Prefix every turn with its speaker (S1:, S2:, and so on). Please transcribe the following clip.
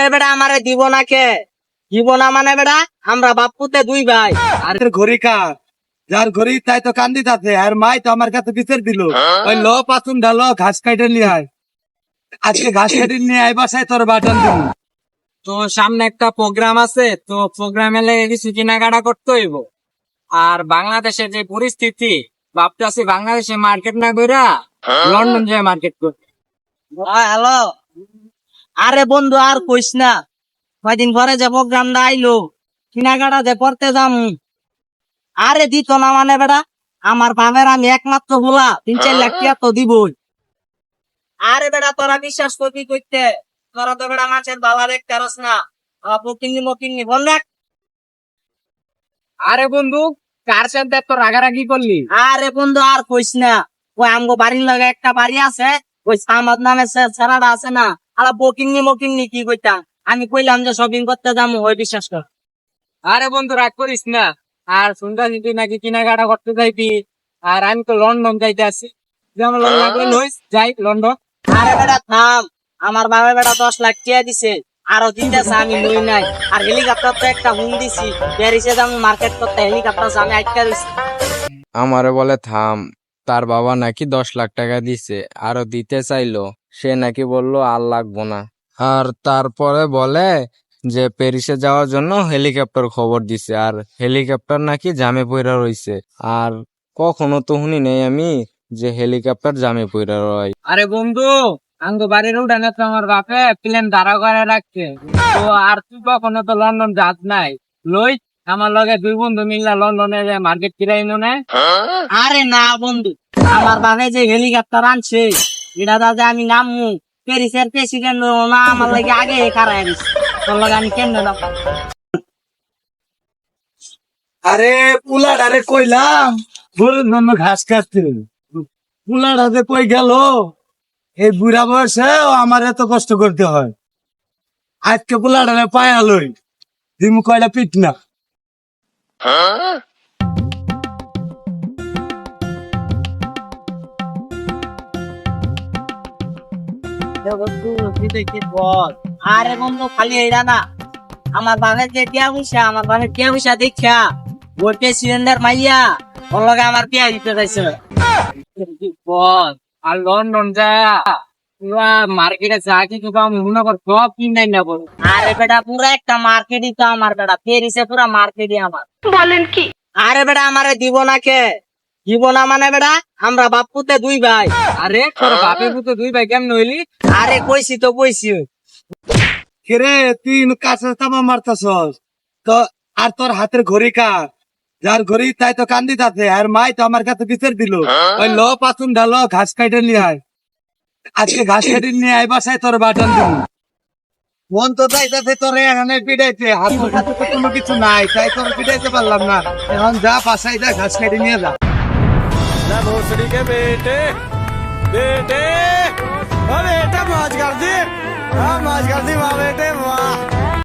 S1: আরে বেটা আমারে দিব না কে? দিব না মানে বেটা আমরা বাপুতে দুই ভাই।
S2: আর ঘড়ি কার যার ঘড়ি তাই তো কান্দিত আছে আর মাই তো আমার কাছে বিচার দিল ওই ল পাচুন ঢালো ঘাস কাটে নিয়ে আয় আজকে ঘাস কাটে নিয়ে আয় বাসায় তোর বাটন দিব।
S3: তো সামনে একটা প্রোগ্রাম আছে, তো প্রোগ্রামে লেগে কিছু কেনাকাটা করতে হইব। আর বাংলাদেশের যে পরিস্থিতি, ভাবতেছি বাংলাদেশে মার্কেট না কইরা লন্ডন যে মার্কেট করতে।
S1: হ্যালো, আরে বন্ধু আর কইস না, কয়দিন পরে যে প্রোগ্রামটা আইলো কেনাকাটা যে করতে যাম। আরে দিত না মানে বেটা আমার বাপের আমি একমাত্র ভোলা 3-4 লাখ টাকা তো দিবই। আরে বেটা তোরা বিশ্বাস করবি কইতে, তোরা তো বেটা মাছের বাবা দেখতে পারস না, মকিনি বল না।
S3: আরে বন্ধু, কার সাথে এত রাগারাগি করলি?
S1: আরে বন্ধু আর কইস না, ওই আমগো বাড়ির লগে একটা বাড়ি আছে, ওই সামাদ নামে ছেড়াটা আছে না, আলা মকিনি কি কইতা, আমি কইলাম যে শপিং করতে যাবো, ওই বিশ্বাস কর।
S3: আরে বন্ধু রাগ করিস না। আর শুনতেছি তুই নাকি কেনাকাটা করতে যাইবি, আর আমি তো লন্ডন যাইতে আছি। যেমন লাগলে লইস যাই লন্ডন।
S1: আরে বেটা থাম, আমার বাবা বেটা 10 লাখ টাকা দিছে, আরো দিতেছে আমি লই নাই। আর হেলিকপ্টার তো একটা হুন দিছি, প্যারিসে যাবো মার্কেট করতে, হেলিকপ্টার আমি আটকা দিছি।
S4: আমারে বলে থাম, তার বাবা নাকি 10 লাখ টাকা দিছে, আরো দিতে চাইলো, সে নাকি বললো আর লাগবো না। আর তারপরে বলে যে প্যারিসে যাওয়ার জন্য হেলিকপ্টার খবর দিছে, আর হেলিকপ্টার নাকি জামে পইরা রইছে। আর কখনো তো শুনি নেই আমি যে হেলিকপ্টার জামে পইরা রয়।
S3: আরে বন্ধু, আঙ্গো বাড়ির উঠানে তো আমার বাপে প্লেন দাঁড়া করে রাখছে। তো আর তুই কখনো তো লন্ডন যাস নাই, লই আমার লগে দুই বন্ধু মিললা লন্ডনে মার্কেট কিরাইনো না।
S1: আরে না বন্ধু, আমার বাবা যে হেলিকপ্টার আনছে এটা দাদা আমি নামু, প্যারিসের প্রেসিডেন্ট না আমার লাগে আগে খারাপ দিছে, তোর লাগে আমি কেন না।
S2: আরে পুলাডারে কইলাম গরুর জন্য ঘাস কাটতে, পুলাডাতে কই গেল? এই বুড়া বয়সে আমার এত কষ্ট করতে হয়। আজকে পুলাডারে পায়া লই দিমু কয়টা পিট না।
S1: আরে বন্ধু খালি এইটা না, আমার বাপের যে টিয়া পয়সা, আমার বাপের টিয়া পয়সা দেখা ওই প্রেসিডেন্টের মাইয়া ওর লগে আমার বিয়া দিতে চাইছে।
S3: বল, আর লন্ডন যা পুরা মার্কেটে যা কিছু কাম মনে কর সব কিনাই না বল।
S1: আরে বেটা পুরা একটা মার্কেটই তো আমার বেটা, প্যারিসে পুরা মার্কেটই আমার। বলেন কি? আরে বেটা আমারে দিব না কে? দিব না মানে বেটা আমরা বাপুতে দুই ভাই।
S3: আরে তোর বাপের পুতো দুই ভাই কেমন হইলি?
S1: আরে কইছি তো কইছি।
S2: কেরে তুই কাছে তামা মারতাছস তো, আর তোর হাতের ঘড়ি কার যার ঘড়ি তাই তো কান্দিত আছে আর মাই তো আমার কাছে বিচার দিল ওই ল পাচুন ঢালো ঘাস কাটে নিয়ে আয় আজকে ঘাস কাটে নিয়ে আয় বাসায় তোর বাটন দিব। মন তো চাইতেছে তোর এখানে পিড়াইতে, হাতের কাছে তো কোনো কিছু নাই তাই তোর পিড়াইতে পারলাম না। এখন যা বাসায় যা ঘাস কাটে নিয়ে যা।
S5: भोसड़ी के बेटे बेटे बेटा मौज कर दी, हाँ मौज कर दी वाह बेटे वाह।